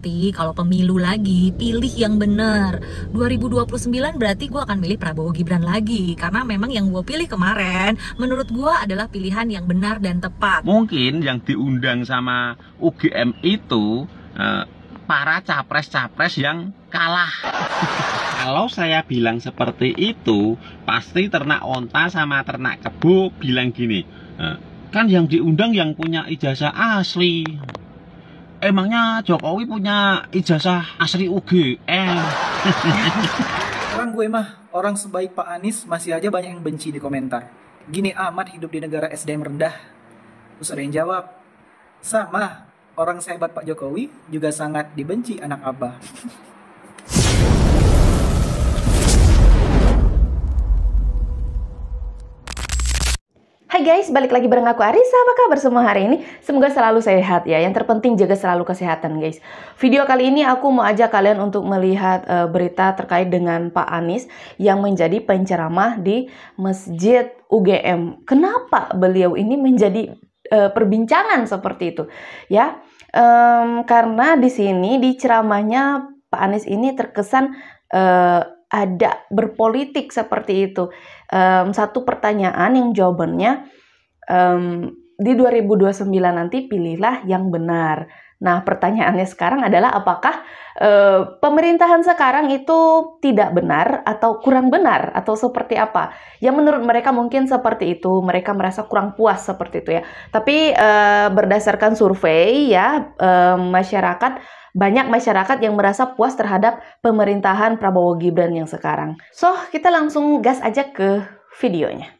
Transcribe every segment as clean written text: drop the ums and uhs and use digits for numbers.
Nanti kalau pemilu lagi, pilih yang benar. 2029 berarti gue akan milih Prabowo Gibran lagi. Karena memang yang gue pilih kemarin, menurut gue adalah pilihan yang benar dan tepat. Mungkin yang diundang sama UGM itu para capres-capres yang kalah. Kalau saya bilang seperti itu, pasti ternak onta sama ternak kebo bilang gini, kan yang diundang yang punya ijazah asli. Emangnya Jokowi punya ijazah asli UGM? Orang gue mah, orang sebaik Pak Anies masih aja banyak yang benci di komentar. Gini amat hidup di negara SDM rendah. Terus ada yang jawab, sama, orang sehebat Pak Jokowi juga sangat dibenci anak abah. Hai guys, balik lagi bareng aku Arisa. Apa kabar semua hari ini? Semoga selalu sehat ya. Yang terpenting jaga selalu kesehatan guys. Video kali ini aku mau ajak kalian untuk melihat berita terkait dengan Pak Anies yang menjadi penceramah di Masjid UGM. Kenapa beliau ini menjadi perbincangan seperti itu? Ya, karena di sini di ceramahnya Pak Anies ini terkesan ada berpolitik seperti itu. Satu pertanyaan yang jawabannya di 2029 nanti pilihlah yang benar. Nah, pertanyaannya sekarang adalah apakah pemerintahan sekarang itu tidak benar atau kurang benar atau seperti apa? Ya menurut mereka mungkin seperti itu, mereka merasa kurang puas seperti itu ya. Tapi berdasarkan survei ya, banyak masyarakat yang merasa puas terhadap pemerintahan Prabowo Gibran yang sekarang. So, kita langsung gas aja ke videonya.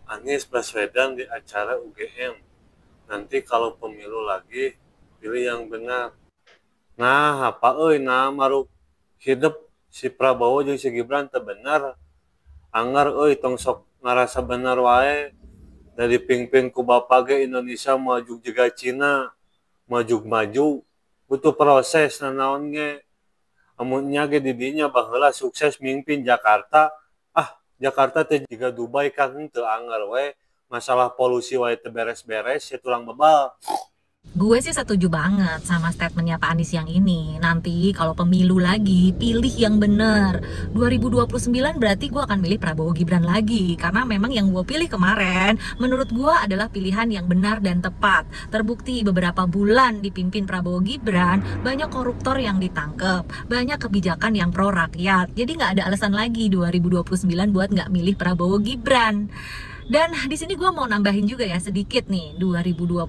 Anies Baswedan di acara UGM. Nanti kalau pemilu lagi, pilih yang benar. Nah, apa nah maruk hidup si Prabowo jeung si Gibran teu bener. Anggar tong sok ngarasa bener wae. Dari ping-ping ku Bapa ge Indonesia maju juga Cina, maju butuh proses nanaon ge. Amunnya ge di dinya baheula sukses mimpin Jakarta. Jakarta teh juga Dubai kan teu anggar we. Masalah polusi wae teu beres-beres ya tulang bebal. Gue sih setuju banget sama statementnya Pak Anies yang ini. Nanti kalau pemilu lagi, pilih yang benar. 2029 berarti gue akan milih Prabowo Gibran lagi. Karena memang yang gue pilih kemarin, menurut gue adalah pilihan yang benar dan tepat. Terbukti beberapa bulan dipimpin Prabowo Gibran, banyak koruptor yang ditangkep, banyak kebijakan yang pro rakyat. Jadi nggak ada alasan lagi 2029 buat nggak milih Prabowo Gibran. Dan di sini gue mau nambahin juga ya sedikit nih, 2029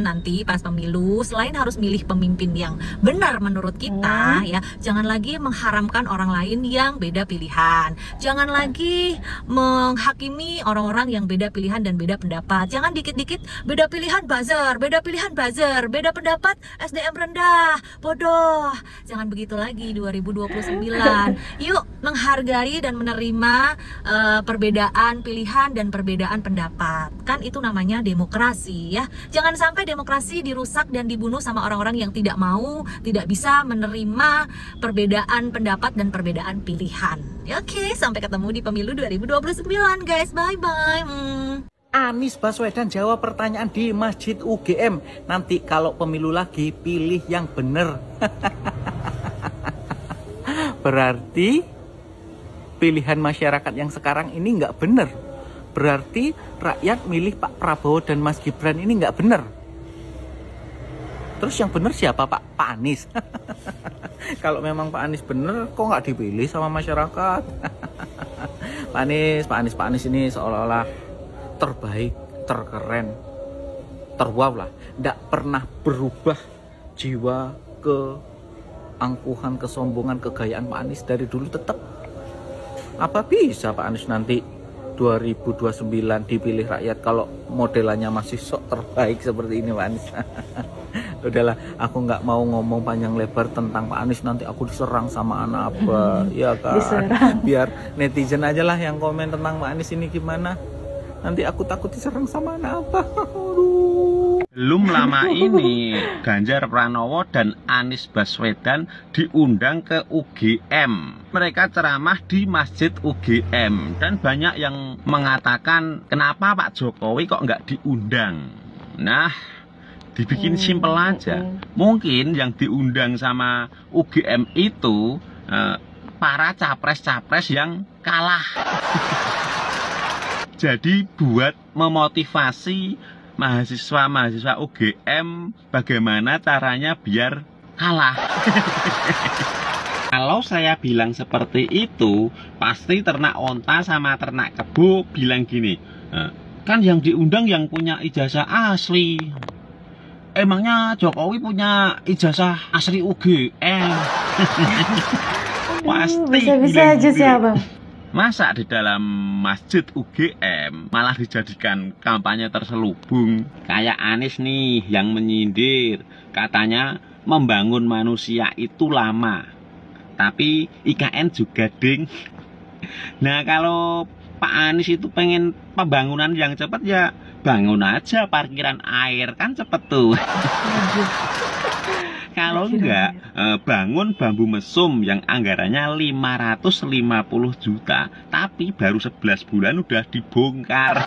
nanti pas pemilu, selain harus milih pemimpin yang benar menurut kita ya, jangan lagi mengharamkan orang lain yang beda pilihan. Jangan lagi menghakimi orang-orang yang beda pilihan dan beda pendapat. Jangan dikit-dikit beda pilihan buzzer, beda pilihan buzzer, beda pendapat SDM rendah, bodoh. Jangan begitu lagi 2029. Yuk menghargai dan menerima perbedaan pilihan dan perbedaan pendapat. Kan itu namanya demokrasi ya. Jangan sampai demokrasi dirusak dan dibunuh sama orang-orang yang tidak mau, tidak bisa menerima perbedaan pendapat dan perbedaan pilihan. Oke, sampai ketemu di pemilu 2029 guys. Bye-bye. Anies Baswedan jawab pertanyaan di Masjid UGM. Nanti kalau pemilu lagi, pilih yang benar. Berarti pilihan masyarakat yang sekarang ini nggak benar. Berarti rakyat milih Pak Prabowo dan Mas Gibran ini nggak benar. Terus yang benar siapa Pak Anies? Kalau memang Pak Anies benar, kok nggak dipilih sama masyarakat? Pak Anies ini seolah-olah terbaik, terkeren, terwow lah. Nggak pernah berubah jiwa keangkuhan, kesombongan, kegayaan Pak Anies dari dulu tetap. Apa bisa Pak Anies nanti 2029 dipilih rakyat kalau modelannya masih sok terbaik seperti ini Pak Anies? Udahlah, aku nggak mau ngomong panjang lebar tentang Pak Anies, nanti aku diserang sama anak apa, ya kan? Diserang. Biar netizen aja lah yang komen tentang Pak Anies ini gimana. Nanti aku takut diserang sama anak apa. Belum lama ini Ganjar Pranowo dan Anies Baswedan diundang ke UGM. Mereka ceramah di Masjid UGM dan banyak yang mengatakan kenapa Pak Jokowi kok nggak diundang. Nah, Dibikin simpel aja. Mungkin yang diundang sama UGM itu para capres-capres yang kalah. Jadi buat memotivasi mahasiswa-mahasiswa UGM bagaimana caranya biar kalah. Kalau saya bilang seperti itu, pasti ternak onta sama ternak kebo bilang gini, kan yang diundang yang punya ijazah asli. Emangnya Jokowi punya ijazah asli UGM? Pasti bisa-bisa aja sih abang. Masa di dalam masjid UGM malah dijadikan kampanye terselubung? Kayak Anies nih yang menyindir, katanya membangun manusia itu lama. Tapi IKN juga ding. Nah kalau Pak Anies itu pengen pembangunan yang cepat ya bangun aja parkiran air, kan cepet tuh. Kalau enggak, bangun bambu mesum yang anggarannya 550 juta, tapi baru 11 bulan udah dibongkar.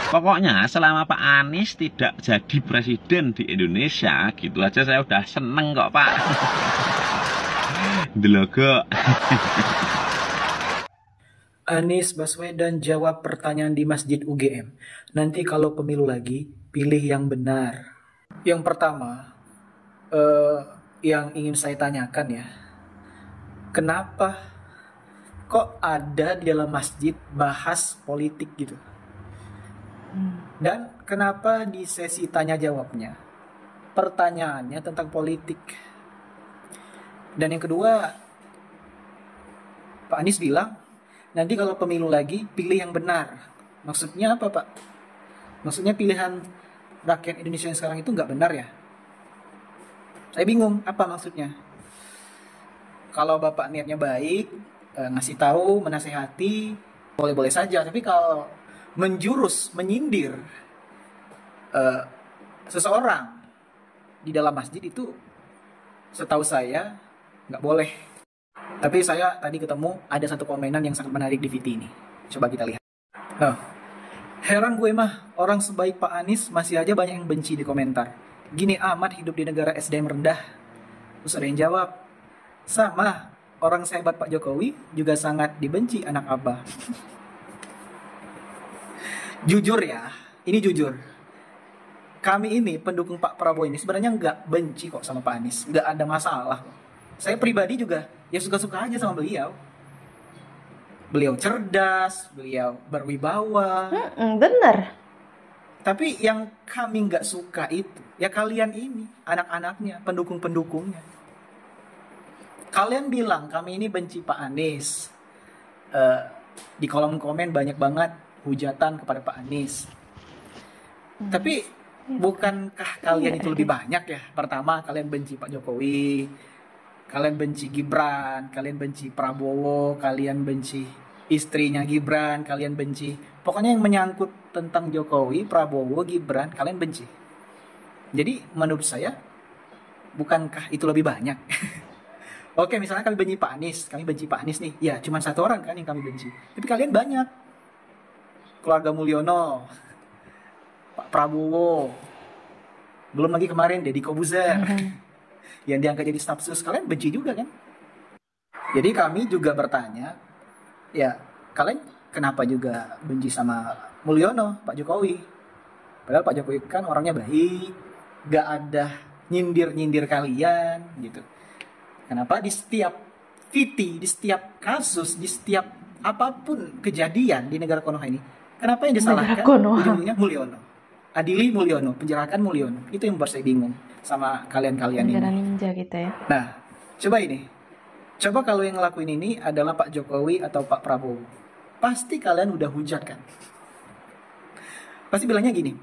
Pokoknya selama Pak Anies tidak jadi presiden di Indonesia, gitu aja saya udah seneng kok Pak. Delogo. Anies Baswedan jawab pertanyaan di Masjid UGM. Nanti kalau pemilu lagi, pilih yang benar. Yang pertama, yang ingin saya tanyakan ya, kenapa kok ada di dalam masjid bahas politik gitu? Dan kenapa di sesi tanya jawabnya pertanyaannya tentang politik? Dan yang kedua, Pak Anies bilang nanti kalau pemilu lagi pilih yang benar. Maksudnya apa Pak? Maksudnya pilihan rakyat Indonesia yang sekarang itu nggak benar ya? Saya bingung apa maksudnya. Kalau Bapak niatnya baik, ngasih tahu, menasehati, boleh-boleh saja. Tapi kalau menjurus, menyindir seseorang di dalam masjid itu, setahu saya nggak boleh. Tapi saya tadi ketemu ada satu komenan yang sangat menarik di VT ini. Coba kita lihat. Nah, heran gue mah, orang sebaik Pak Anies masih aja banyak yang benci di komentar. Gini amat hidup di negara SDM rendah. Terus ada yang jawab, sama, orang sehebat Pak Jokowi juga sangat dibenci anak abah. Jujur ya, ini jujur. Kami ini pendukung Pak Prabowo ini sebenarnya nggak benci kok sama Pak Anies. Nggak ada masalah kok. Saya pribadi juga ya suka-suka aja sama beliau. Beliau cerdas, beliau berwibawa. Bener. Tapi yang kami nggak suka itu, ya kalian ini, anak-anaknya, pendukung-pendukungnya. Kalian bilang kami ini benci Pak Anies. Di kolom komen banyak banget hujatan kepada Pak Anies. Tapi bukankah kalian itu lebih banyak ya? Pertama, kalian benci Pak Jokowi, kalian benci Gibran, kalian benci Prabowo, kalian benci istrinya Gibran, kalian benci. Pokoknya yang menyangkut tentang Jokowi, Prabowo, Gibran, kalian benci. Jadi menurut saya, bukankah itu lebih banyak? Oke, misalnya kami benci Pak Anies nih. Ya, cuma satu orang kan yang kami benci. Tapi kalian banyak. Keluarga Mulyono, Pak Prabowo, belum lagi kemarin Deddy Kobuzer yang diangkat jadi staf sus, kalian benci juga kan? Jadi kami juga bertanya, ya kalian kenapa juga benci sama Mulyono, Pak Jokowi? Padahal Pak Jokowi kan orangnya baik, gak ada nyindir-nyindir kalian gitu. Kenapa di setiap VT, di setiap kasus, di setiap apapun kejadian di negara Konoha ini, kenapa yang disalahkan ujungnya Mulyono? Adili Mulyono, penjarakan Mulyono. Itu yang membuat saya bingung sama kalian-kalian ini. Negara ninja gitu ya. Nah, coba ini. Coba kalau yang ngelakuin ini adalah Pak Jokowi atau Pak Prabowo. Pasti kalian udah hujat kan? Pasti bilangnya gini,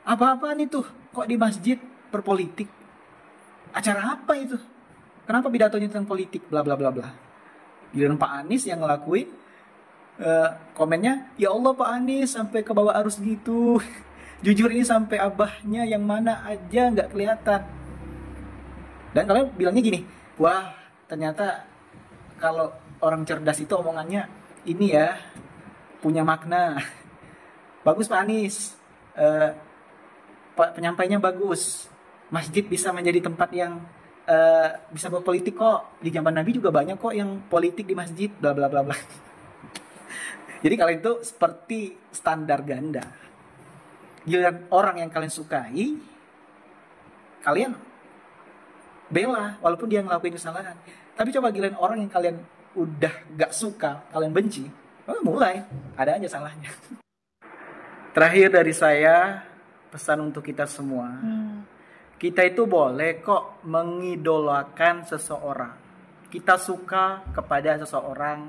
apa-apaan itu? Kok di masjid berpolitik? Acara apa itu? Kenapa pidatonya tentang politik? Bla bla bla bla. Giliran Pak Anies yang ngelakuin, komennya, ya Allah Pak Anies sampai ke bawah arus gitu. Jujur ini sampai abahnya yang mana aja nggak kelihatan. Dan kalian bilangnya gini, wah ternyata kalau orang cerdas itu omongannya ini ya, punya makna. Bagus Pak Anies. penyampainya bagus. Masjid bisa menjadi tempat yang bisa berpolitik kok. Di zaman Nabi juga banyak kok yang politik di masjid, bla bla bla bla. Jadi kalian itu seperti standar ganda. Giliran orang yang kalian sukai, kalian bela walaupun dia ngelakuin kesalahan. Tapi coba giliran orang yang kalian udah gak suka, kalian benci, mulai ada aja salahnya. Terakhir dari saya, pesan untuk kita semua. Kita itu boleh kok mengidolakan seseorang. Kita suka kepada seseorang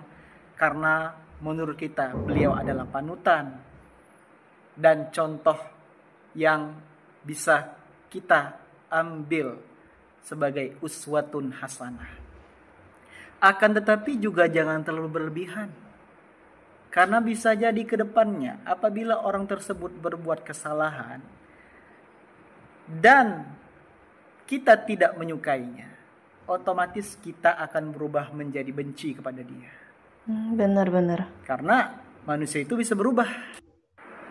karena menurut kita beliau adalah panutan dan contoh yang bisa kita ambil sebagai uswatun hasanah. Akan tetapi juga jangan terlalu berlebihan. Karena bisa jadi ke depannya apabila orang tersebut berbuat kesalahan dan kita tidak menyukainya, otomatis kita akan berubah menjadi benci kepada dia. Benar-benar. Karena manusia itu bisa berubah.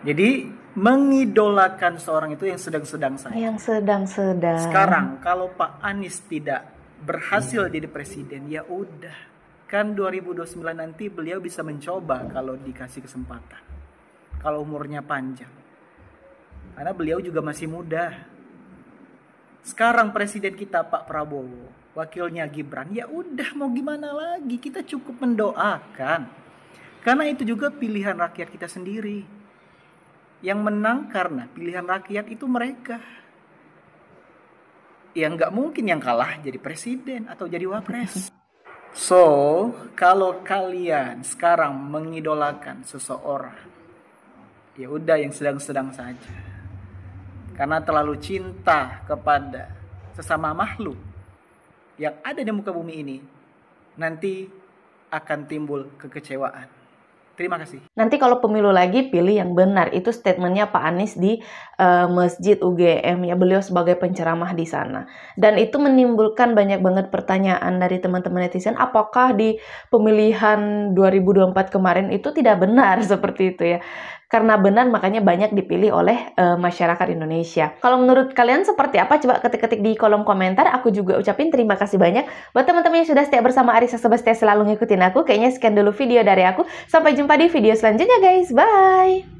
Jadi mengidolakan seorang itu yang sedang-sedang saja. Yang sedang-sedang. Sekarang kalau Pak Anies tidak berhasil jadi presiden, ya udah. Kan 2029 nanti beliau bisa mencoba kalau dikasih kesempatan. Kalau umurnya panjang. Karena beliau juga masih muda. Sekarang presiden kita Pak Prabowo, wakilnya Gibran, ya udah mau gimana lagi, kita cukup mendoakan. Karena itu juga pilihan rakyat kita sendiri. Yang menang karena pilihan rakyat itu mereka. Yang nggak mungkin yang kalah jadi presiden atau jadi wapres. So, kalau kalian sekarang mengidolakan seseorang, ya udah yang sedang-sedang saja. Karena terlalu cinta kepada sesama makhluk yang ada di muka bumi ini, nanti akan timbul kekecewaan. Terima kasih. Nanti kalau pemilu lagi, pilih yang benar. Itu statementnya Pak Anies di Masjid UGM, ya, beliau sebagai penceramah di sana. Dan itu menimbulkan banyak banget pertanyaan dari teman-teman netizen, apakah di pemilihan 2024 kemarin itu tidak benar seperti itu ya. Karena benar makanya banyak dipilih oleh masyarakat Indonesia. Kalau menurut kalian seperti apa? Coba ketik-ketik di kolom komentar. Aku juga ucapin terima kasih banyak buat teman-teman yang sudah setia bersama Arissa Sebastia selalu ngikutin aku. Kayaknya sekian dulu video dari aku. Sampai jumpa di video selanjutnya guys. Bye!